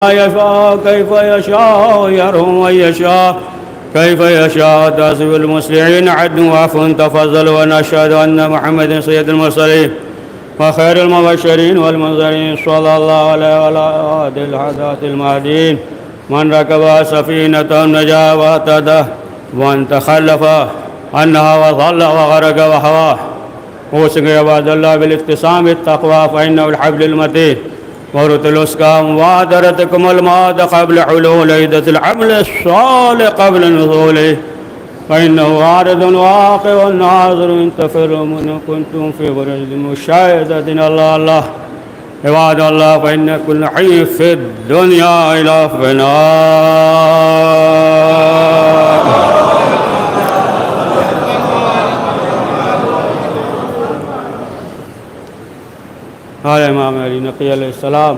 يشاء كيف يشاء يرحم من يشاء كيف يشاء تحسب المسلمين عدل وعفو تفضل. ونشهد أن محمد سيد المرسلين وخير المبشرين والمنذرين صلى الله عليه وعلى آله الحضرات المهديين من ركب سفينة نجا واهتدى ومن تخلف عنها وضل وغرق وهوى. أوصيكم يا عباد الله بالاقتسام التقوى فإنه الحبل المتين ورث الأسكى مبادرتكم الموت قبل حلول عدة العمل الصالح قبل نزوله فإنه عارض واقع ناظر إن تفروا منه كنتم في برد مشاهدة. الله عباد الله فإن كل حي في الدنيا إلى فناء. قال امام علی نقی علیہ السلام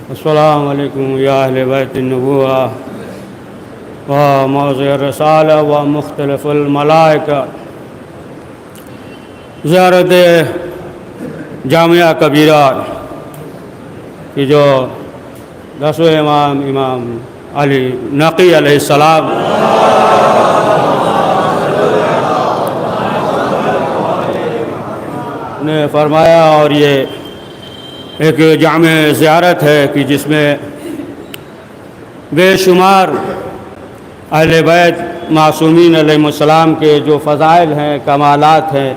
السلام علیکم یا اہل بیت النبوہ و موضع الرسالہ و مختلف الملائکہ. زیارت جامعہ کبیرہ کی جو 10ویں امام علی نقی علیہ السلام نے فرمایا، اور یہ ایک جامع زیارت ہے کہ جس میں بے شمار اہل بیت معصومین علیہ السلام کے جو فضائل ہیں، کمالات ہیں،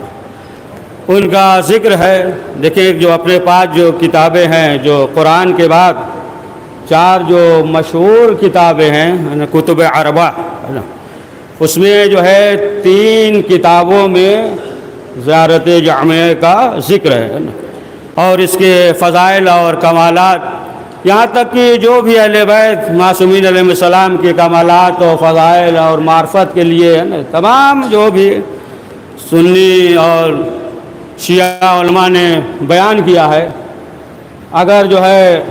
ان کا ذکر ہے. دیکھیں جو اپنے پاس جو کتابیں ہیں، جو قرآن کے بعد 4 جو مشہور کتابیں ہیں کتب اربع، اس میں جو ہے 3 کتابوں میں زیارت جامعہ کا ذکر ہے، اور اس کے فضائل اور کمالات، یہاں تک کہ جو بھی اہل بیت معصومین علیہ السلام کے کمالات و فضائل اور معرفت کے لیے تمام جو بھی سنی اور شیعہ علماء نے بیان کیا ہے، اگر جو ہے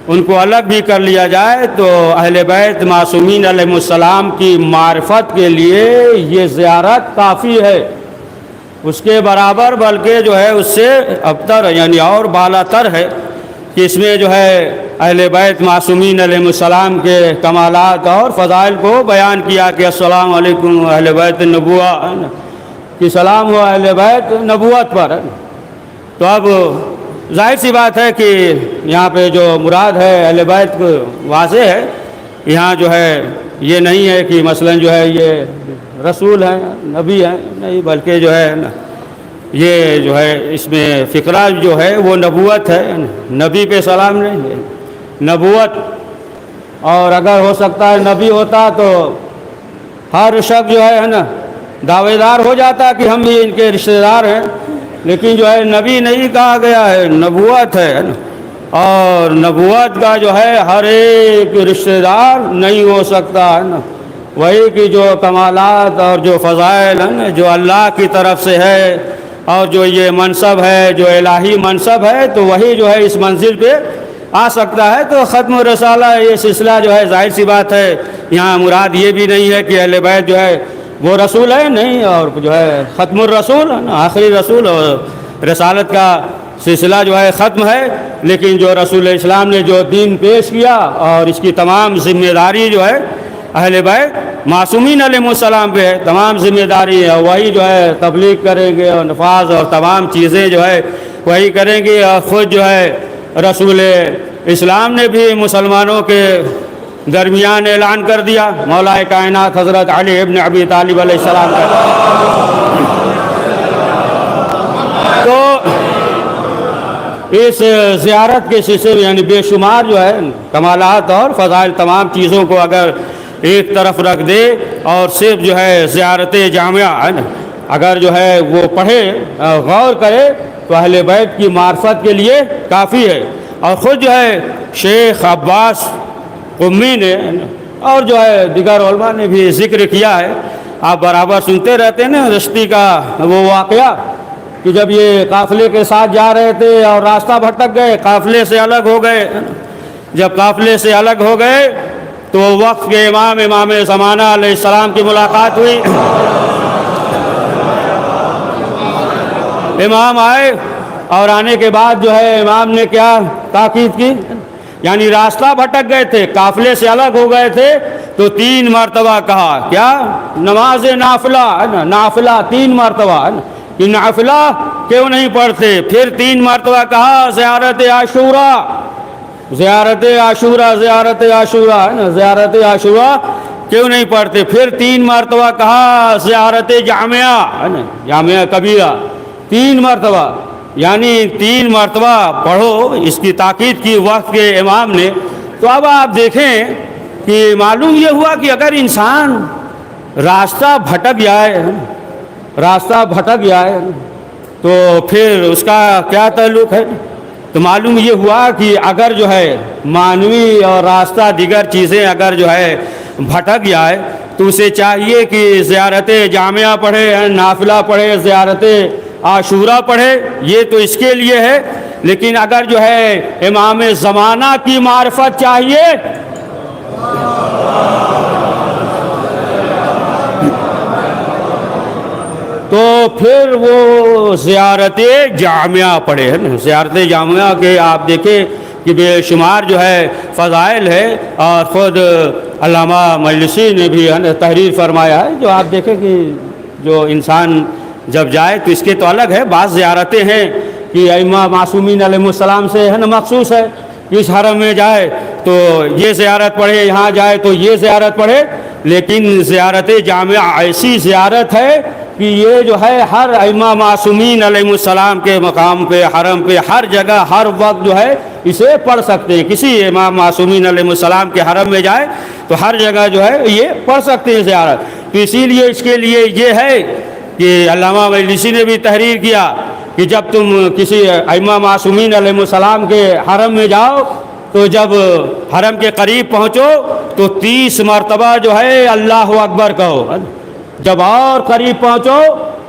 ان کو الگ بھی کر لیا جائے تو اہل بیت معصومین علیہ السلام کی معرفت کے لیے یہ زیارت کافی ہے، اس کے برابر بلکہ جو ہے اس سے ابتر یعنی اور بالا تر ہے کہ اس میں جو ہے اہل بیت معصومین علیہ السلام کے کمالات اور فضائل کو بیان کیا کہ السلام علیکم اہل بیت النبوہ، کہ سلام ہوا اہل بیت نبوت پر. تو اب ظاہر سی بات ہے کہ یہاں پہ جو مراد ہے اہل بیت کو واضح ہے، یہاں جو ہے یہ نہیں ہے کہ مثلا جو ہے یہ رسول ہیں، نبی ہیں، نہیں، بلکہ جو ہے یہ جو ہے اس میں فقرہ جو ہے وہ نبوت ہے. نبی پہ سلام نہیں ہے، نبوت. اور اگر ہو سکتا ہے نبی ہوتا تو ہر شخص جو ہے نا دعوے دار ہو جاتا کہ ہم بھی ان کے رشتہ دار ہیں، لیکن جو ہے نبی نہیں کہا گیا ہے، نبوت ہے نا. اور نبوت کا جو ہے ہر ایک رشتہ دار نہیں ہو سکتا ہے نا. وہی کی جو کمالات اور جو فضائل ہیں جو اللہ کی طرف سے ہے، اور جو یہ منصب ہے جو الہی منصب ہے، تو وہی جو ہے اس منزل پہ آ سکتا ہے. تو ختم الرسالہ یہ سلسلہ جو ہے ظاہر سی بات ہے یہاں مراد یہ بھی نہیں ہے کہ اہل بیت جو ہے وہ رسول ہے، نہیں، اور جو ہے ختم الرسول آخری رسول اور رسالت کا سلسلہ جو ہے ختم ہے. لیکن جو رسول اسلام نے جو دین پیش کیا اور اس کی تمام ذمہ داری جو ہے اہل بیت معصومین علیہ السلام پہ ہے، تمام ذمہ داری ہے. وہی جو ہے تبلیغ کریں گے اور نفاذ اور تمام چیزیں جو ہے وہی کریں گے. اور خود جو ہے رسول اسلام نے بھی مسلمانوں کے درمیان اعلان کر دیا، مولا کائنات حضرت علی ابن ابی طالب علیہ السلام کا. تو اس زیارت کے سلسلے میں یعنی بے شمار جو ہے کمالات اور فضائل تمام چیزوں کو اگر ایک طرف رکھ دے اور صرف جو ہے زیارت جامعہ ہے نا اگر جو ہے وہ پڑھے غور کرے تو اہل بیت کی معرفت کے لیے کافی ہے. اور خود جو ہے شیخ عباس قمی نے اور جو ہے دیگر علماء نے بھی ذکر کیا ہے، آپ برابر سنتے رہتے ہیں نا رشتی کا وہ واقعہ کہ جب یہ قافلے کے ساتھ جا رہے تھے اور راستہ بھٹک گئے، قافلے سے الگ ہو گئے. جب قافلے سے الگ ہو گئے تو وقت کے امام زمانہ علیہ السلام کی ملاقات ہوئی. امام آئے اور آنے کے بعد جو ہے امام نے کیا تاکید کی یعنی راستہ بھٹک گئے تھے، قافلے سے الگ ہو گئے تھے، تو 3 مرتبہ کہا کیا؟ نماز نافلہ ہے نا، نافلہ 3 مرتبہ ہے نا کہ نافلہ کیوں نہیں پڑھتے؟ پھر 3 مرتبہ کہا زیارت عاشورہ، زیارت عاشورہ، زیارت عاشورہ ہے نا، زیارت عاشورہ کیوں نہیں پڑھتے؟ پھر 3 مرتبہ کہا زیارت جامعہ ہے نا، جامعہ کبیرہ 3 مرتبہ، یعنی 3 مرتبہ پڑھو، اس کی تاکید کی وقت کے امام نے۔ تو اب آپ دیکھیں کہ معلوم یہ ہوا کہ اگر انسان راستہ بھٹک جائے، راستہ بھٹک جائے تو پھر اس کا کیا تعلق ہے؟ تو معلوم یہ ہوا کہ اگر جو ہے معنوی اور راستہ دیگر چیزیں اگر جو ہے بھٹک جائے تو اسے چاہیے کہ زیارت جامعہ پڑھے، نافلہ پڑھے، زیارت عاشورہ پڑھے، یہ تو اس کے لیے ہے۔ لیکن اگر جو ہے امام زمانہ کی معرفت چاہیے تو پھر وہ زیارت جامعہ پڑھے، ہے نا۔ زیارت جامعہ کے آپ دیکھیں کہ بے شمار جو ہے فضائل ہے، اور خود علامہ مجلسی نے بھی تحریر فرمایا ہے، جو آپ دیکھیں کہ جو انسان جب جائے تو اس کے تو الگ ہے، بعض زیارتیں ہیں کہ ائمہ معصومین علیہ السلام سے ہے نا مخصوص ہے، اس حرم میں جائے تو یہ زیارت پڑھے، یہاں جائے تو یہ زیارت پڑھے۔ لیکن زیارت جامعہ ایسی زیارت ہے کہ یہ جو ہے ہر ائمہ معصومین علیہ السلام کے مقام پہ، حرم پہ، ہر جگہ ہر وقت جو ہے اسے پڑھ سکتے ہیں۔ کسی امام معصومین علیہ السلام کے حرم میں جائے تو ہر جگہ جو ہے یہ پڑھ سکتے ہیں زیارت۔ تو اسی لیے اس کے لیے یہ ہے کہ علامہ مجلسی نے بھی تحریر کیا کہ جب تم کسی ائمہ معصومین علیہ السلام کے حرم میں جاؤ تو جب حرم کے قریب پہنچو تو 30 مرتبہ جو ہے اللہ اکبر کہو، جب اور قریب پہنچو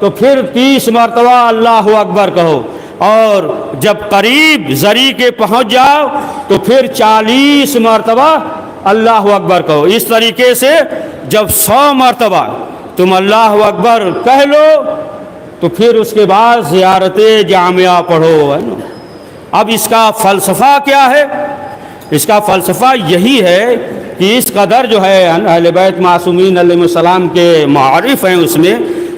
تو پھر 30 مرتبہ اللہ اکبر کہو، اور جب قریب زری کے پہنچ جاؤ تو پھر 40 مرتبہ اللہ اکبر کہو۔ اس طریقے سے جب 100 مرتبہ تم اللہ اکبر کہہ لو تو پھر اس کے بعد زیارت جامعہ پڑھو، ہے نا۔ اب اس کا فلسفہ کیا ہے؟ اس کا فلسفہ یہی ہے کہ اس قدر جو ہے اہل بیت معصومین علیہ السلام کے معارف ہیں اس میں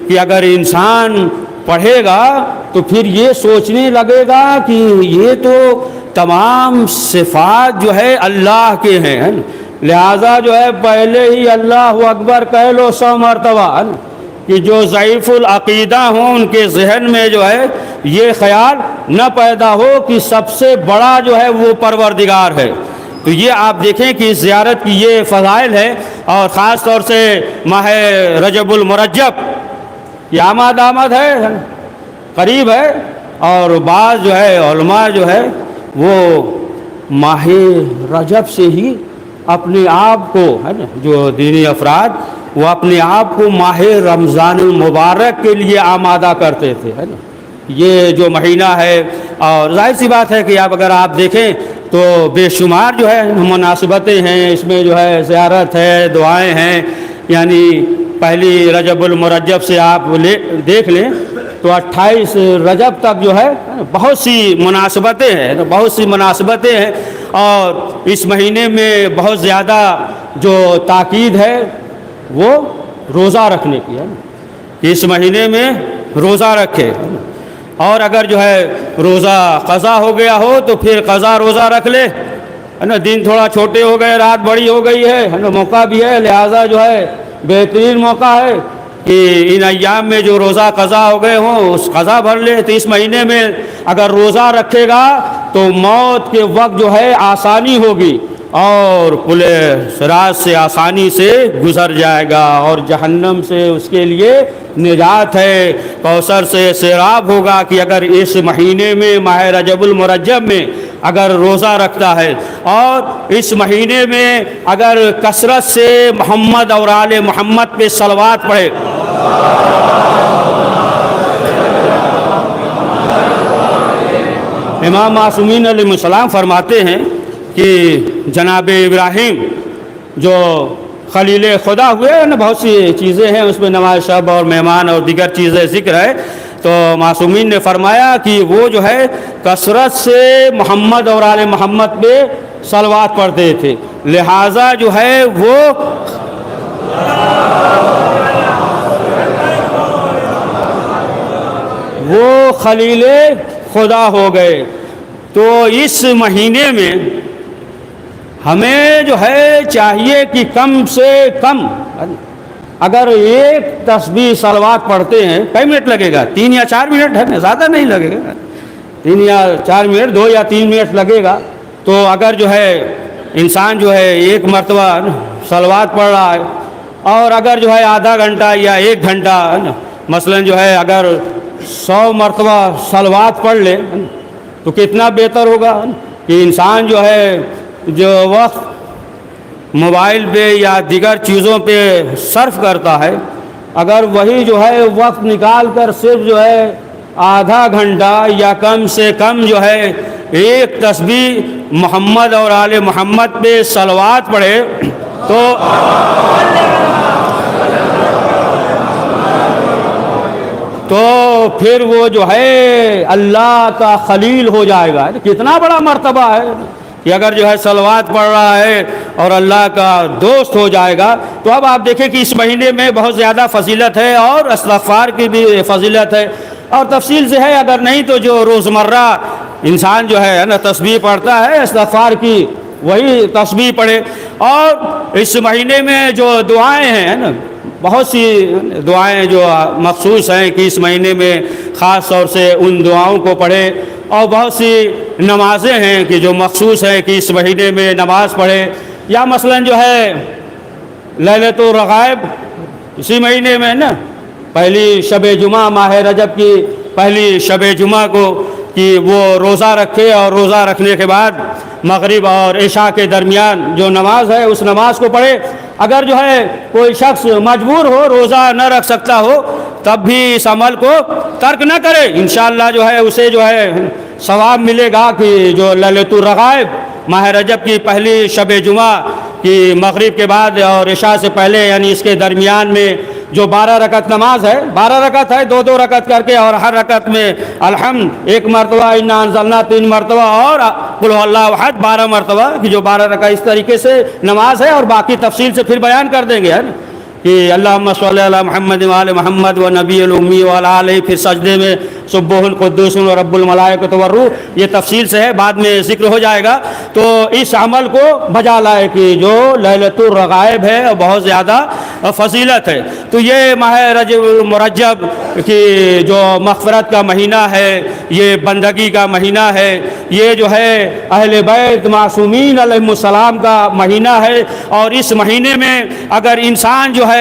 کہ اگر انسان پڑھے گا تو پھر یہ سوچنے لگے گا کہ یہ تو تمام صفات جو ہے اللہ کے ہیں، ہے نا۔ لہٰذا جو ہے پہلے ہی اللہ اکبر کہہ لو 100 مرتبہ، ہے نا، کہ جو ضعیف العقیدہ ہوں ان کے ذہن میں جو ہے یہ خیال نہ پیدا ہو کہ سب سے بڑا جو ہے وہ پروردگار ہے۔ تو یہ آپ دیکھیں کہ اس زیارت کی یہ فضائل ہے، اور خاص طور سے ماہ رجب المرجب یہ آمد ہے، قریب ہے، اور بعض جو ہے علماء جو ہے وہ ماہ رجب سے ہی اپنے آپ کو، ہے نا، جو دینی افراد وہ اپنے آپ کو ماہ رمضان المبارک کے لیے آمادہ کرتے تھے، ہے نا۔ یہ جو مہینہ ہے، اور ظاہر سی بات ہے کہ اگر آپ دیکھیں تو بے شمار جو ہے مناسبتیں ہیں اس میں، جو ہے زیارت ہے، دعائیں ہیں، یعنی پہلی رجب المرجب سے آپ دیکھ لیں تو 28 رجب تک جو ہے بہت سی مناسبتیں ہیں، بہت سی مناسبتیں ہیں، اور اس مہینے میں بہت زیادہ جو تاکید ہے وہ روزہ رکھنے کی ہے کہ اس مہینے میں روزہ رکھے، اور اگر جو ہے روزہ قضا ہو گیا ہو تو پھر قضا روزہ رکھ لے، ہے نا۔ دن تھوڑا چھوٹے ہو گئے، رات بڑی ہو گئی ہے نا، موقع بھی ہے، لہٰذا جو ہے بہترین موقع ہے کہ ان ایام میں جو روزہ قضا ہو گئے ہوں اس قضا بھر لے۔ تو اس مہینے میں اگر روزہ رکھے گا تو موت کے وقت جو ہے آسانی ہوگی، اور پلے صراط سے آسانی سے گزر جائے گا، اور جہنم سے اس کے لیے نجات ہے۔ کوثر سے سیراب ہوگا کہ اگر اس مہینے میں ماہ رجب المرجب میں اگر روزہ رکھتا ہے، اور اس مہینے میں اگر کثرت سے محمد اور آل محمد پہ صلوات پڑھے۔ امام معصومین علیہ السلام فرماتے ہیں کہ جناب ابراہیم جو خلیل خدا ہوئے نا، بہت سی چیزیں ہیں اس میں، نماز شب اور مہمان اور دیگر چیزیں ذکر ہے، تو معصومین نے فرمایا کہ وہ جو ہے کثرت سے محمد اور آل محمد پہ صلوات پڑھتے تھے، لہٰذا جو ہے وہ خلیل خدا ہو گئے۔ تو اس مہینے میں ہمیں جو ہے چاہیے کہ کم سے کم اگر ایک تسبیح صلوات پڑھتے ہیں، کئی منٹ لگے گا؟ 3 یا 4 منٹ ہے، زیادہ نہیں لگے گا، 3 یا 4 منٹ، 2 یا 3 منٹ لگے گا۔ تو اگر جو ہے انسان جو ہے ایک مرتبہ صلوات پڑھ رہا ہے، اور اگر جو ہے آدھا گھنٹہ یا 1 گھنٹہ مثلا جو ہے اگر 100 مرتبہ صلوات پڑھ لے تو کتنا بہتر ہوگا کہ انسان جو ہے جو وقت موبائل پہ یا دیگر چیزوں پہ صرف کرتا ہے، اگر وہی جو ہے وقت نکال کر صرف جو ہے آدھا گھنٹہ یا کم سے کم جو ہے ایک تسبیح محمد اور آل محمد پہ صلوات پڑھے تو پھر وہ جو ہے اللہ کا خلیل ہو جائے گا۔ کتنا بڑا مرتبہ ہے کہ اگر جو ہے صلوات پڑھ رہا ہے اور اللہ کا دوست ہو جائے گا۔ تو اب آپ دیکھیں کہ اس مہینے میں بہت زیادہ فضیلت ہے اور استغفار کی بھی فضیلت ہے، اور تفصیل سے ہے، اگر نہیں تو جو روزمرہ انسان جو ہے نا تسبیح پڑھتا ہے استغفار کی، وہی تسبیح پڑھے۔ اور اس مہینے میں جو دعائیں ہیں نا، بہت سی دعائیں جو مخصوص ہیں کہ اس مہینے میں خاص طور سے ان دعاؤں کو پڑھے، اور بہت سی نمازیں ہیں کہ جو مخصوص ہیں کہ اس مہینے میں نماز پڑھے، یا مثلا جو ہے لیلۃ الرغائب اسی مہینے میں نا پہلی شب جمعہ، ماہ رجب کی پہلی شب جمعہ کو کہ وہ روزہ رکھے، اور روزہ رکھنے کے بعد مغرب اور عشاء کے درمیان جو نماز ہے اس نماز کو پڑھے۔ اگر جو ہے کوئی شخص مجبور ہو، روزہ نہ رکھ سکتا ہو، تب بھی اس عمل کو ترک نہ کرے، انشاءاللہ جو ہے اسے جو ہے ثواب ملے گا کہ جو لیلۃ الرغائب ماہ رجب کی پہلی شب جمعہ کی مغرب کے بعد اور عشاء سے پہلے یعنی اس کے درمیان میں جو 12 رکعت نماز ہے، 12 رکعت ہے، 2 رکعت کر کے، اور ہر رکعت میں الحمد 1 مرتبہ، انا انزلنا 3 مرتبہ، اور قل هو اللہ احد 12 مرتبہ کی جو 12 رکعت اس طریقے سے نماز ہے، اور باقی تفصیل سے پھر بیان کر دیں گے کہ اللہم صلی علی محمد وآل محمد و نبی الامی وعلی آلہ، پھر سجدے میں سبح القدوس و رب الملائکۃ والروح، یہ تفصیل سے ہے، بعد میں ذکر ہو جائے گا۔ تو اس عمل کو بجا لائے کہ جو لیلۃ الرغائب ہے بہت زیادہ فضیلت ہے۔ تو یہ ماہ رجب المرجب کی جو مغفرت کا مہینہ ہے، یہ بندگی کا مہینہ ہے، یہ جو ہے اہل بیت معصومین علیہم السلام کا مہینہ ہے، اور اس مہینے میں اگر انسان جو ہے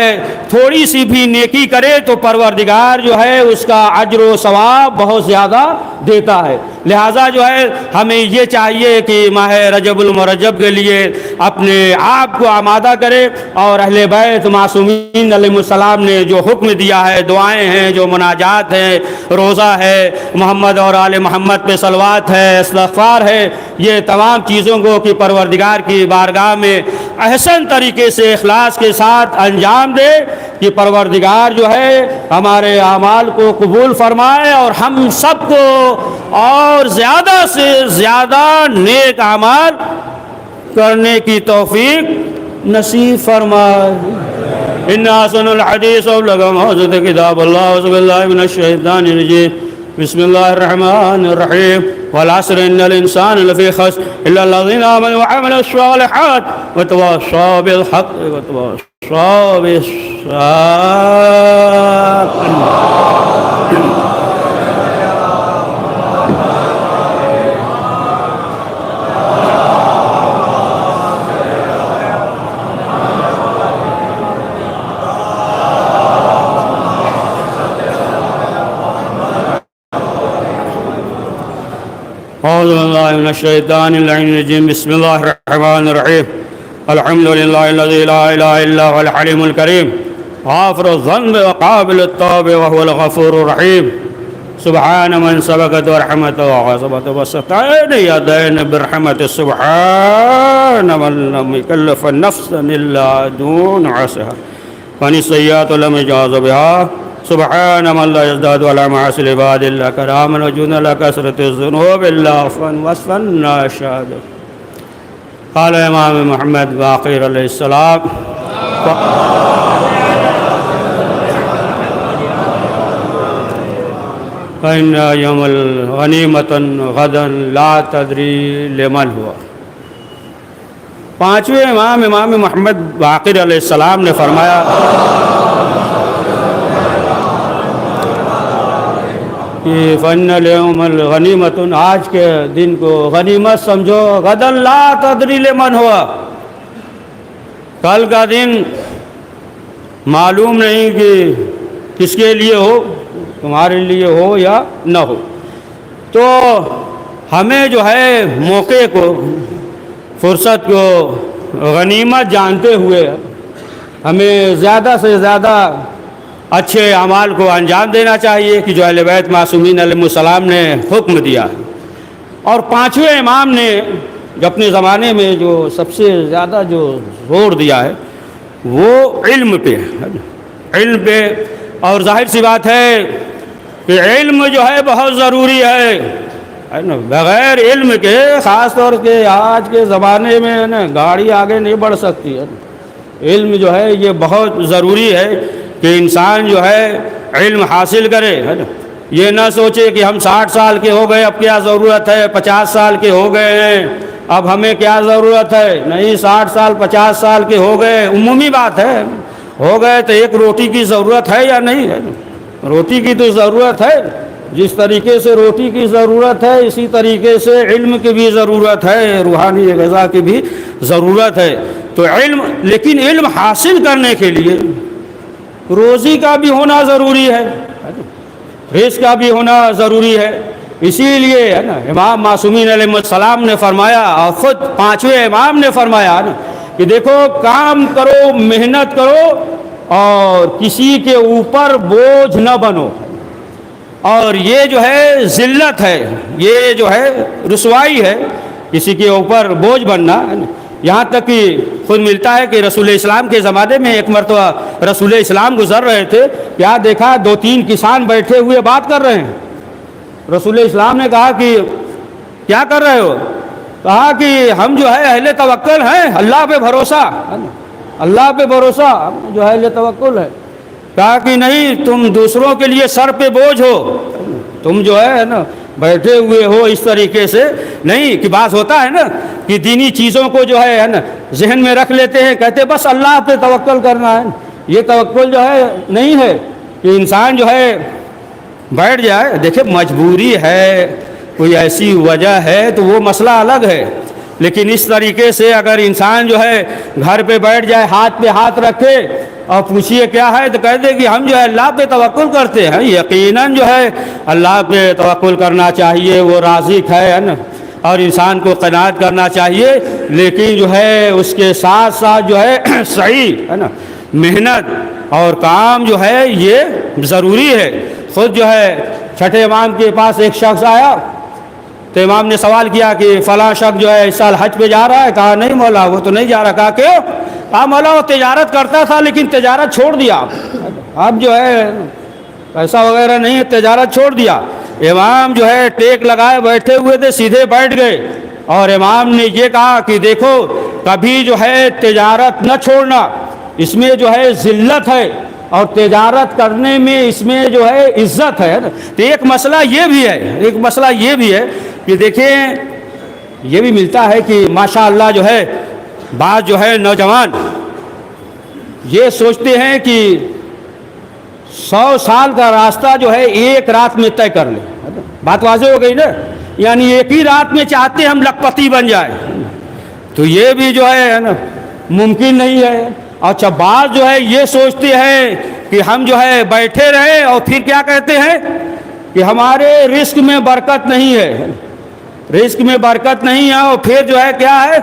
تھوڑی سی بھی نیکی کرے تو پروردگار جو ہے اس کا اجر و ثواب بہت زیادہ دیتا ہے۔ لہٰذا جو ہے ہمیں یہ چاہیے کہ ماہ رجب المرجب کے لیے اپنے آپ کو آمادہ کرے، اور اہل بیت معصومین علیہ السلام نے جو حکم دیا ہے، دعائیں ہیں، جو مناجات ہیں، روزہ ہے، محمد اور آل محمد پہ صلوات ہے، استغفار ہے، یہ تمام چیزوں کو کہ پروردگار کی بارگاہ میں احسن طریقے سے اخلاص کے ساتھ انجام دے کہ پروردگار جو ہے ہمارے اعمال کو قبول فرمائے، اور ہم سب کو اور زیادہ سے زیادہ نیک اعمال کرنے کی توفیق نصیب فرمائے۔ ان احسن الحدیث ابلغ موعظۃ کتاب اللہ، اعوذ باللہ من الشیطان الرجیم، بسم اللہ الرحمن الرحیم، والعصر ان الانسان لفی خسر الا الذین آمنوا وعملوا الصالحات وتواصوا بالحق وتواصوا بالصبر۔ اعوذ باللہ من الشیطان الرجیم، بسم اللہ الرحمن الرحیم، الحمد للہ الذی لا الہ الا هو الحلیم الکریم، غافر الذنب وقابل التوب وهو الغفور الرحیم، سبحان من سبقت رحمته وغضبت وسطین یدین برحمت، سبحان من لم یکلف نفسا الا دون عسها، فن السیئات لم یجاز بها سبحان من لا يزداد ولا معاصي العباد الا كراما وجودا لا كثرة الذنوب الا عفوا وصفا لا شهادة. قال امام محمد باقر علیہ السلام فإن يوم الغنیمة غدا لا تدری لمن ہوا. پانچویں امام محمد باقر علیہ السلام نے فرمایا کہ فإن اليوم الغنیمة، آج کے دن کو غنیمت سمجھو، غدا لا تدری لمن ہوا، کل کا دن معلوم نہیں کہ کس کے لیے ہو، تمہارے لیے ہو یا نہ ہو. تو ہمیں جو ہے موقع کو، فرصت کو غنیمت جانتے ہوئے ہمیں زیادہ سے زیادہ اچھے اعمال کو انجام دینا چاہیے کہ جو اہل بیت معصومین علیہ السلام نے حکم دیا. اور پانچویں امام نے جو اپنے زمانے میں جو سب سے زیادہ جو زور دیا ہے وہ علم پہ، علم پہ. اور ظاہر سی بات ہے کہ علم جو ہے بہت ضروری ہے نا. بغیر علم کے، خاص طور کے آج کے زمانے میں نا گاڑی آگے نہیں بڑھ سکتی ہے. علم جو ہے یہ بہت ضروری ہے کہ انسان جو ہے علم حاصل کرے، ہے نا. یہ نہ سوچے کہ ہم 60 سال کے ہو گئے اب کیا ضرورت ہے، 50 سال کے ہو گئے ہیں اب ہمیں کیا ضرورت ہے. نہیں، 60 سال 50 سال کے ہو گئے عمومی بات ہے، ہو گئے تو ایک روٹی کی ضرورت ہے یا نہیں ہے. روٹی کی تو ضرورت ہے، جس طریقے سے روٹی کی ضرورت ہے اسی طریقے سے علم کی بھی ضرورت ہے، روحانی غذا کی بھی ضرورت ہے. تو علم، لیکن علم حاصل کرنے کے لیے روزی کا بھی ہونا ضروری ہے، رزق کا بھی ہونا ضروری ہے. اسی لیے ہے نا امام معصومین علیہ السلام نے فرمایا، اور خود پانچویں امام نے فرمایا نا کہ دیکھو کام کرو، محنت کرو اور کسی کے اوپر بوجھ نہ بنو. اور یہ جو ہے ذلت ہے، یہ جو ہے رسوائی ہے کسی کے اوپر بوجھ بننا. یہاں تک کہ خود ملتا ہے کہ رسول اسلام کے زمانے میں ایک مرتبہ رسول اسلام گزر رہے تھے، کیا دیکھا 2-3 کسان بیٹھے ہوئے بات کر رہے ہیں. رسول اسلام نے کہا کہ کیا کر رہے ہو؟ کہا کہ ہم جو ہے اہل توکل ہیں، اللہ پہ بھروسہ، اللہ پہ بھروسہ جو ہے اہل توکل ہے. کہا کہ نہیں، تم دوسروں کے لیے سر پہ بوجھ ہو، تم جو ہے نا بیٹھے ہوئے ہو اس طریقے سے نہیں. کہ بات ہوتا ہے نا کہ دینی چیزوں کو جو ہے نا ذہن میں رکھ لیتے ہیں، کہتے بس اللہ پہ توکل کرنا ہے. یہ توکل جو ہے نہیں ہے کہ انسان جو ہے بیٹھ جائے. دیکھیں مجبوری ہے، کوئی ایسی وجہ ہے تو وہ مسئلہ الگ ہے، لیکن اس طریقے سے اگر انسان جو ہے گھر پہ بیٹھ جائے، ہاتھ پہ ہاتھ رکھے اور پوچھیے کیا ہے تو کہہ دے کہ ہم جو ہے اللہ پہ توکل کرتے ہیں. یقیناً جو ہے اللہ پہ توکل کرنا چاہیے، وہ رازق ہے نا، اور انسان کو قناعت کرنا چاہیے. لیکن جو ہے اس کے ساتھ ساتھ جو ہے صحیح ہے نا محنت اور کام جو ہے یہ ضروری ہے. خود جو ہے چھٹے امام کے پاس ایک شخص آیا تو امام نے سوال کیا کہ فلاں شخص جو ہے اس سال حج پہ جا رہا ہے. کہا نہیں مولا وہ تو نہیں جا رہا. کہا کیوں؟ کہا مولا وہ تجارت کرتا تھا لیکن تجارت چھوڑ دیا، اب جو ہے پیسہ وغیرہ نہیں ہے، تجارت چھوڑ دیا. امام جو ہے ٹیک لگائے بیٹھے ہوئے تھے، سیدھے بیٹھ گئے اور امام نے یہ کہا کہ دیکھو کبھی جو ہے تجارت نہ چھوڑنا، اس میں جو ہے ذلت ہے اور تجارت کرنے میں اس میں جو ہے عزت ہے. تو ایک مسئلہ یہ بھی ہے، ایک مسئلہ یہ بھی ہے کہ دیکھیں یہ بھی ملتا ہے کہ ماشاءاللہ جو ہے بعض جو ہے نوجوان یہ سوچتے ہیں کہ 100 سال کا راستہ جو ہے ایک رات میں طے کر لیں. بات واضح ہو گئی نا، یعنی ایک ہی رات میں چاہتے ہم لکھپتی بن جائیں، تو یہ بھی جو ہے نا ممکن نہیں ہے. اچھا بعض جو ہے یہ سوچتے ہیں کہ ہم جو ہے بیٹھے رہیں اور پھر کیا کہتے ہیں کہ ہمارے رزق میں برکت نہیں ہے، رزق میں برکت نہیں ہے، اور پھر جو ہے کیا ہے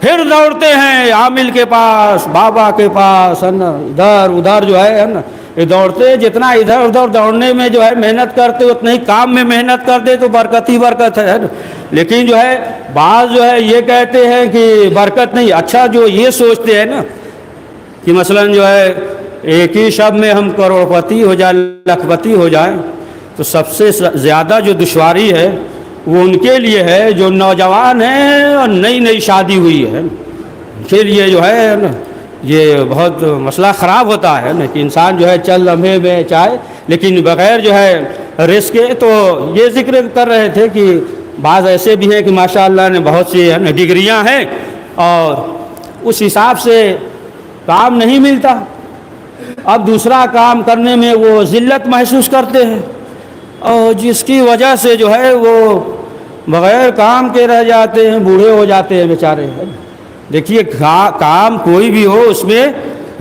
پھر دوڑتے ہیں عامل کے پاس، بابا کے پاس، ہے نا ادھر ادھر جو ہے نا یہ دوڑتے. جتنا ادھر ادھر دوڑنے میں جو ہے محنت کرتے اتنا ہی کام میں محنت کرتے تو برکت ہی برکت ہے نا. لیکن جو ہے بعض جو ہے یہ کہتے ہیں کہ برکت نہیں. اچھا جو یہ سوچتے ہیں نا کہ مثلا جو ہے ایک ہی شب میں ہم کروڑپتی ہو جائیں، لکھپتی ہو جائیں، تو سب سے زیادہ جو دشواری ہے وہ ان کے لیے ہے جو نوجوان ہیں اور نئی نئی شادی ہوئی ہے، ان کے لیے جو ہے نا یہ بہت مسئلہ خراب ہوتا ہے نا کہ انسان جو ہے چل لمحے میں چاہے لیکن بغیر جو ہے رزق کے۔ تو یہ ذکر کر رہے تھے کہ بعض ایسے بھی ہیں کہ ماشاءاللہ نے بہت سی ڈگریاں ہیں اور اس حساب سے کام نہیں ملتا، اب دوسرا کام کرنے میں وہ ذلت محسوس کرتے ہیں اور جس کی وجہ سے جو ہے وہ بغیر کام کے رہ جاتے ہیں، بوڑھے ہو جاتے ہیں بیچارے۔ دیکھیے کام کوئی بھی ہو اس میں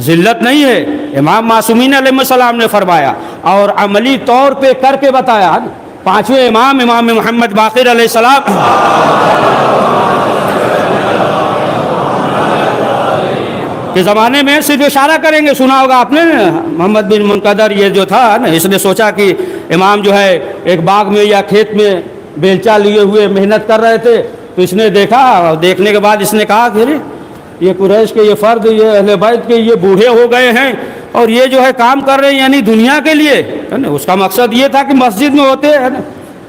ذلت نہیں ہے، امام معصومین علیہ السلام نے فرمایا اور عملی طور پہ کر کے بتایا۔ پانچویں امام محمد باقر علیہ السلام کے زمانے میں صرف اشارہ کریں گے، سنا ہوگا آپ نے محمد بن منقدر یہ جو تھا نا، اس نے سوچا کہ امام جو ہے ایک باغ میں یا کھیت میں بیلچہ لیے ہوئے محنت کر رہے تھے، تو اس نے دیکھا اور دیکھنے کے بعد اس نے کہا کہ یہ قریش کے یہ فرد، یہ اہل بیت کے یہ بوڑھے ہو گئے ہیں اور یہ جو ہے کام کر رہے ہیں یعنی دنیا کے لیے ہے نا۔ اس کا مقصد یہ تھا کہ مسجد میں ہوتے ہے نا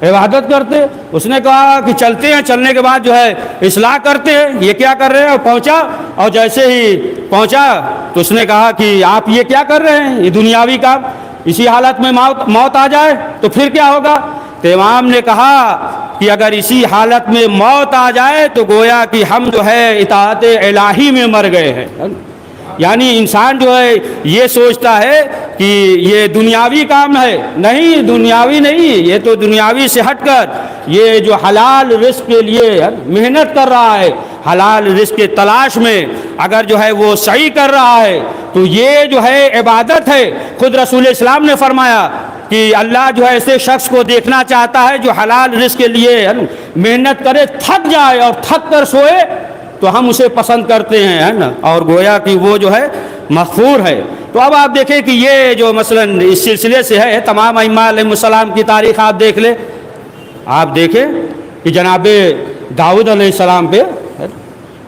عبادت کرتے، اس نے کہا کہ چلتے ہیں، چلنے کے بعد جو ہے اصلاح کرتے ہیں، یہ کیا کر رہے ہیں، اور پہنچا اور جیسے ہی پہنچا تو اس نے کہا کہ آپ یہ کیا کر رہے ہیں، یہ دنیاوی کام، اسی حالت میں موت آ جائے تو پھر کیا ہوگا؟ تو امام نے کہا کہ اگر اسی حالت میں موت آ جائے تو گویا کہ ہم جو ہے اطاعت الہی میں مر گئے ہیں۔ یعنی انسان جو ہے یہ سوچتا ہے کہ یہ دنیاوی کام ہے، نہیں، دنیاوی نہیں، یہ تو دنیاوی سے ہٹ کر یہ جو حلال رزق کے لیے محنت کر رہا ہے، حلال رزق کے تلاش میں اگر جو ہے وہ سعی کر رہا ہے تو یہ جو ہے عبادت ہے۔ خود رسول اسلام نے فرمایا کہ اللہ جو ہے ایسے شخص کو دیکھنا چاہتا ہے جو حلال رزق کے لیے محنت کرے، تھک جائے اور تھک کر سوئے تو ہم اسے پسند کرتے ہیں، ہے نا، اور گویا کہ وہ جو ہے مغفور ہے۔ تو اب آپ دیکھیں کہ یہ جو مثلا اس سلسلے سے ہے، تمام ائمہ علیہ السلام کی تاریخ آپ دیکھ لیں، آپ دیکھیں کہ جناب داؤد علیہ السلام پہ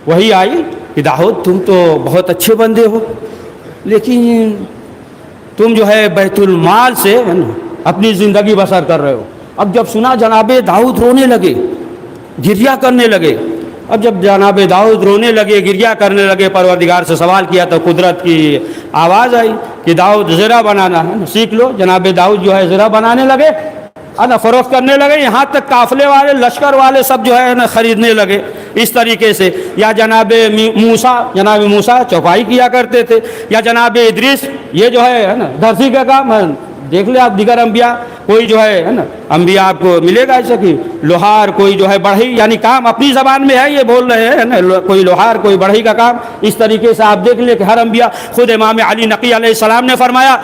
وہی آئی کہ داؤد تم تو بہت اچھے بندے ہو لیکن تم جو ہے بیت المال سے اپنی زندگی بسر کر رہے ہو۔ اب جب سنا جناب داؤد رونے لگے، گریہ کرنے لگے، اب جب جناب داؤد رونے لگے، گریہ کرنے لگے، پروردگار سے سوال کیا تو قدرت کی آواز آئی کہ داؤد زرہ بنانا ہے سیکھ لو۔ جناب داؤد جو ہے زرہ بنانے لگے، فروخت کرنے لگے، یہاں تک قافلے والے، لشکر والے سب جو ہے نا خریدنے لگے اس طریقے سے۔ یا جناب موسیٰ چوپائی کیا کرتے تھے، یا جناب ادریس یہ جو ہے نا درزی کا کام ہے۔ دیکھ لیں آپ دیگر انبیاء، کوئی جو ہے نا انبیاء آپ کو ملے گا ایسا کہ لوہار، کوئی جو ہے بڑھئی، یعنی کام اپنی زبان میں ہے یہ بول رہے ہیں نا، کوئی لوہار کوئی بڑھئی کا کام۔ اس طریقے سے آپ دیکھ لیں کہ ہر انبیاء، خود امام علی نقی علیہ السلام نے فرمایا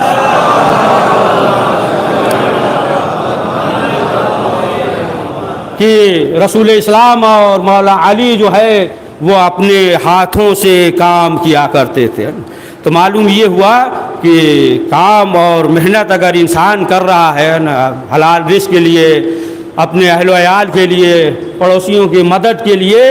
کہ رسول اسلام اور مولا علی جو ہے وہ اپنے ہاتھوں سے کام کیا کرتے تھے۔ تو معلوم یہ ہوا کہ کام اور محنت اگر انسان کر رہا ہے نا حلال رزق کے لیے، اپنے اہل و عیال کے لیے، پڑوسیوں کی مدد کے لیے،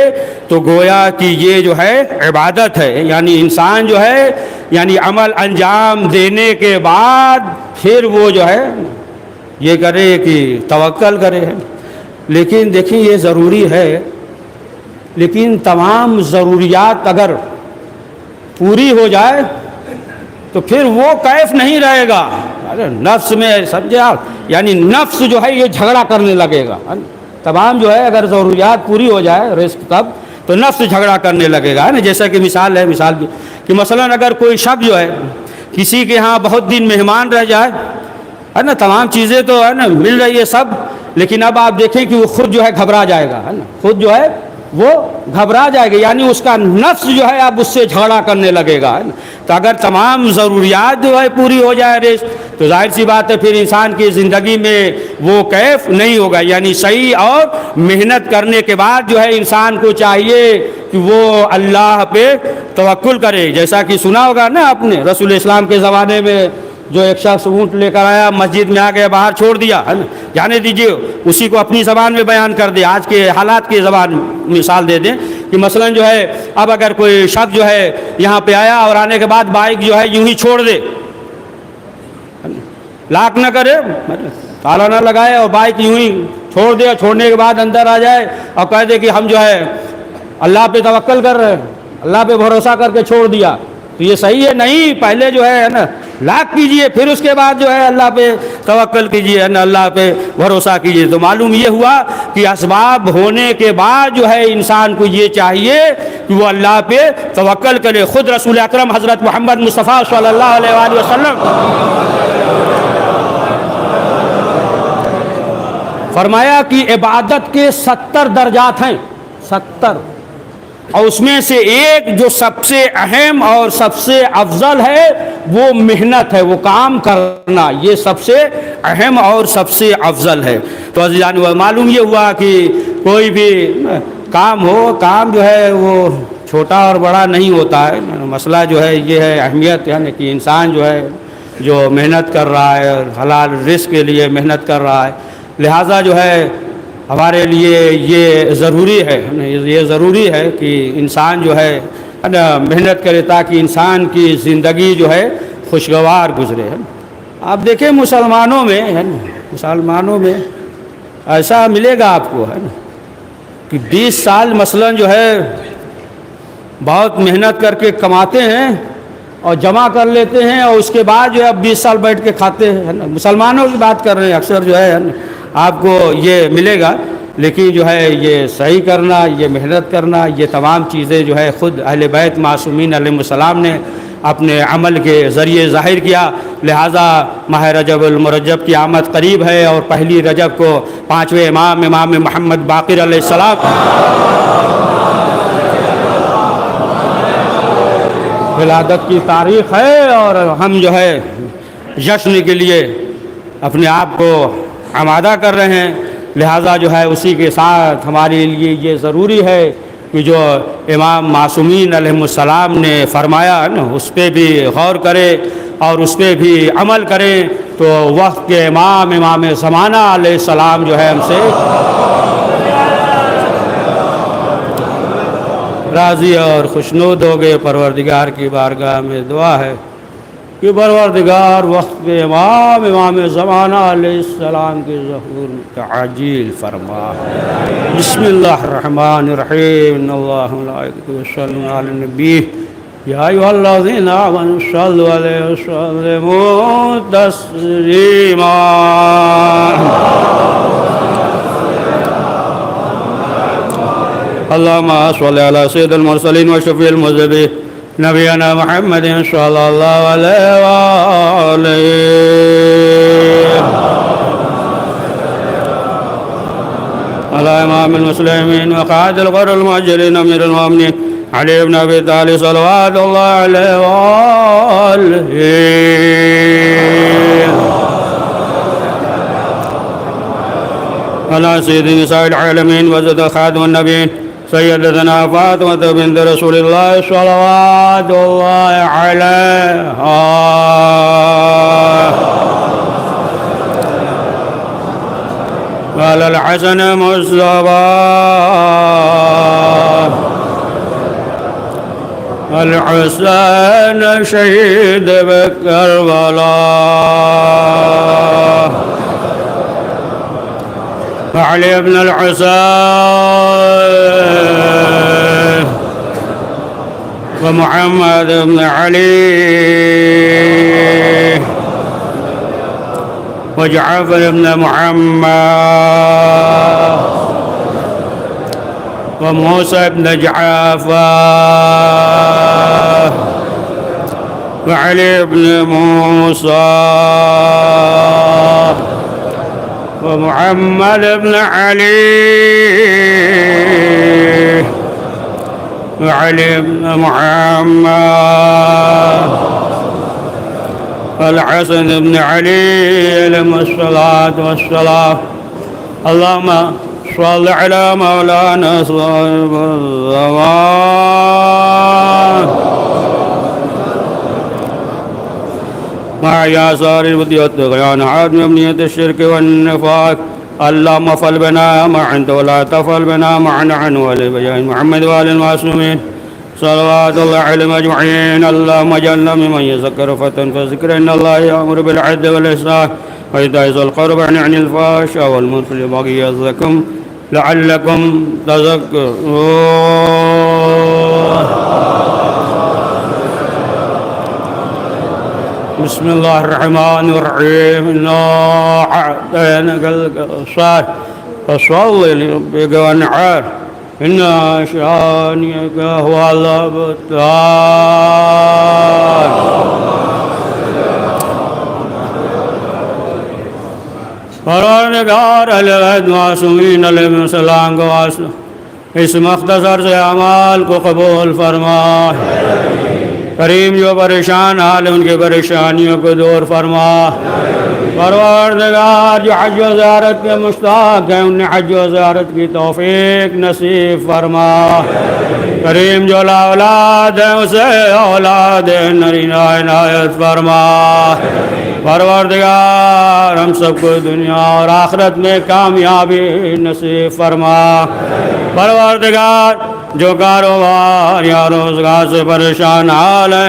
تو گویا کہ یہ جو ہے عبادت ہے۔ یعنی انسان جو ہے یعنی عمل انجام دینے کے بعد پھر وہ جو ہے یہ کرے کہ توکل کرے۔ لیکن دیکھیں یہ ضروری ہے، لیکن تمام ضروریات اگر پوری ہو جائے تو پھر وہ کیف نہیں رہے گا۔ نفس میں سمجھے آپ، یعنی نفس جو ہے یہ جھگڑا کرنے لگے گا۔ تمام جو ہے اگر ضروریات پوری ہو جائے رزق تب تو نفس جھگڑا کرنے لگے گا، جیسا کہ مثال ہے، مثال بھی کہ مثلا اگر کوئی شخص جو ہے کسی کے ہاں بہت دن مہمان رہ جائے، ہے نا، تمام چیزیں تو ہے نا مل رہی ہے سب، لیکن اب آپ دیکھیں کہ وہ خود جو ہے گھبرا جائے گا، ہے نا، خود جو ہے وہ گھبرا جائے گا، یعنی اس کا نفس جو ہے اب اس سے جھگڑا کرنے لگے گا، ہے نا۔ تو اگر تمام ضروریات جو ہے پوری ہو جائے رزق تو ظاہر سی بات ہے پھر انسان کی زندگی میں وہ کیف نہیں ہوگا۔ یعنی صحیح اور محنت کرنے کے بعد جو ہے انسان کو چاہیے کہ وہ اللہ پہ توکل کرے۔ جیسا کہ سنا ہوگا نا آپ نے رسول اسلام کے زمانے میں جو ایک شخص اونٹ لے کر آیا، مسجد میں آ گیا، باہر چھوڑ دیا، ہے نا، جانے دیجیے، اسی کو اپنی زبان میں بیان کر دے، آج کے حالات کی زبان مثال دے دیں کہ مثلا جو ہے اب اگر کوئی شخص جو ہے یہاں پہ آیا اور آنے کے بعد بائک جو ہے یوں ہی چھوڑ دے، لاک نہ کرے، تالا نہ لگائے اور بائک یوں ہی چھوڑ دے، چھوڑنے کے بعد اندر آ جائے اور کہہ دے کہ ہم جو ہے اللہ پہ توکل کر رہے ہیں، اللہ پہ بھروسہ کر کے چھوڑ دیا، تو یہ صحیح ہے؟ نہیں، پہلے جو ہے نا لاک کیجئے، پھر اس کے بعد جو ہے اللہ پہ توکل کیجئے، نا اللہ پہ بھروسہ کیجئے۔ تو معلوم یہ ہوا کہ اسباب ہونے کے بعد جو ہے انسان کو یہ چاہیے کہ وہ اللہ پہ توکل کرے۔ خود رسول اکرم حضرت محمد مصطفیٰ صلی اللہ علیہ وآلہ وسلم فرمایا کہ عبادت کے 70 درجات ہیں، 70، اور اس میں سے ایک جو سب سے اہم اور سب سے افضل ہے وہ محنت ہے، وہ کام کرنا، یہ سب سے اہم اور سب سے افضل ہے۔ تو عزیزان معلوم یہ ہوا کہ کوئی بھی کام ہو، کام جو ہے وہ چھوٹا اور بڑا نہیں ہوتا ہے، مسئلہ جو ہے یہ ہے اہمیت، یعنی کہ انسان جو ہے جو محنت کر رہا ہے اور حلال رزق کے لیے محنت کر رہا ہے، لہٰذا جو ہے ہمارے لیے یہ ضروری ہے کہ انسان جو ہے محنت کرے تاکہ انسان کی زندگی جو ہے خوشگوار گزرے۔ آپ دیکھیں مسلمانوں میں ایسا ملے گا آپ کو، ہے نا، کہ 20 سال مثلاً جو ہے بہت محنت کر کے کماتے ہیں اور جمع کر لیتے ہیں، اور اس کے بعد جو ہے اب 20 سال بیٹھ کے کھاتے ہیں، مسلمانوں کی بات کر رہے ہیں، اکثر جو ہے آپ کو یہ ملے گا۔ لیکن جو ہے یہ صحیح کرنا، یہ محنت کرنا، یہ تمام چیزیں جو ہے خود اہل بیت معصومین علیہ السلام نے اپنے عمل کے ذریعے ظاہر کیا۔ لہٰذا ماہ رجب المرجب کی آمد قریب ہے، اور پہلی رجب کو 5ویں امام محمد باقر علیہ السلام ولادت کی تاریخ ہے، اور ہم جو ہے جشن کے لیے اپنے آپ کو آمادہ کر رہے ہیں۔ لہٰذا جو ہے اسی کے ساتھ ہمارے لیے یہ ضروری ہے کہ جو امام معصومین علیہ السلام نے فرمایا نا اس پہ بھی غور کرے اور اس پہ بھی عمل کریں۔ تو وقت کے امام زمانہ علیہ السلام جو ہے ہم سے راضی اور خوشنود ہو گئے۔ پروردگار کی بارگاہ میں دعا ہے کہ پروردگار وقت کے امام زمانہ علیہ السلام کے ظہور میں تعجیل فرما۔ بسم اللہ الرحمن الرحیم، ان اللہ ملائکتہ یصلون علی النبی یا ایھا الذین آمنوا صلوا علیہ وسلموا تسلیما۔ اللہم صلی علی سید المرسلین وشفیع المذنبین نبینا محمد صلی اللہ علیہ وآلہ علی امام المسلمین وقائد الغر المؤجلین امیر المؤمنین علی بن ابی طالب صلوات اللہ علیہ وآلہ علی سید نساء العالمین وزد خاتم النبیین سیدتنا فاطمة بنت رسول اللہ صلوات اللہ علیہا وعلی الحسن مصطفیٰ الحسین شہید بکربلا وعلی ابن الحسین ومحمد بن علی وجعفر بن محمد وموسى بن جعفر وعلي بن موسى ومحمد بن علي وعلي بن محمد والحسن بن علي عليهم الصلاة والسلام اللهم صل على مولانا صاحب الزمان مع ياسار الودي والطغيان عدم أمنية الشرك والنفاق اللهم فل بنا ما أنت ولا تفل بنا معنا عن ولي بجاه محمد وآل المعصومين صلوات الله عليهم أجمعين. اللهم اجعلنا ممن يذكر فتنفع ذكر. إن الله يأمر بالعدل والإحسان وإيتاء ذي القربى وينهى عن الفحشاء والمنكر والبغي يعظكم لعلكم تذكرون. بسم الله الرحمن الرحيم. إنا أعطيناك الكوثر فصل لربك وانحر إن شانئك هو الأبتر. پروردگار اہل بیت معصومین علیہ السلام کو اس مختصر سے اعمال کو قبول فرما. کریم جو پریشان حال ان کی پریشانیوں کو دور فرما. پروردگار جو حج و زیارت کے مشتاق ہیں انہیں حج و زیارت کی توفیق نصیب فرما. کریم جو لا اولاد ہیں اسے اولاد نرینہ عنایت فرما. پروردگار ہم سب کو دنیا اور آخرت میں کامیابی نصیب فرما. پروردگار جو کاروبار یا روزگار سے پریشان حال ہے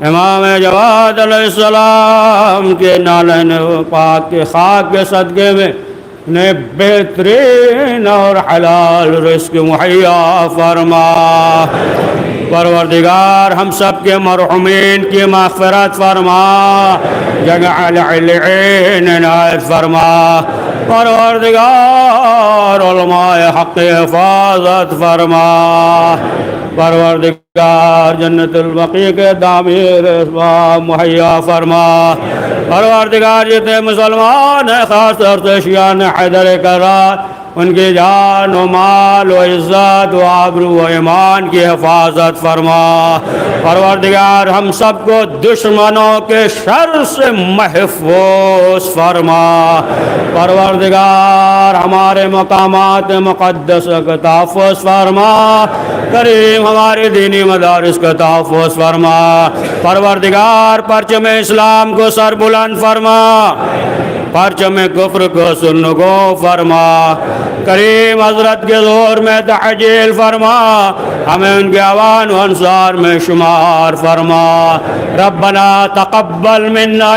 امام جواد علیہ السلام کے نالین پاک کے خاک کے صدقے میں انہیں بہترین اور حلال رزق مہیا فرما. پروردگار ہم سب کے مرحومین کی مغفرت فرما. جگع العین عنایت فرما. پروردگار علماء حق حفاظت فرما. پروردگار جنت البقیع کے تعمیر اسباب مہیا فرما. پروردگار جتنے مسلمان ہیں خاص طور سے شیعان حیدر کرار ان کی جان و مال و عزت و آبرو و ایمان کی حفاظت فرما. پروردگار ہم سب کو دشمنوں کے شر سے محفوظ فرما. پروردگار ہمارے مقامات مقدس کا تحفظ فرما. کریم ہمارے دینی مدارس کا تحفظ فرما. پروردگار پرچم اسلام کو سر بلند فرما. پرچم کفر کو سنگو فرما. کریم حضرت کے ظہور میں تحجیل فرما. ہمیں ان کے عوان و انصار میں شمار فرما. ربنا تقبل منا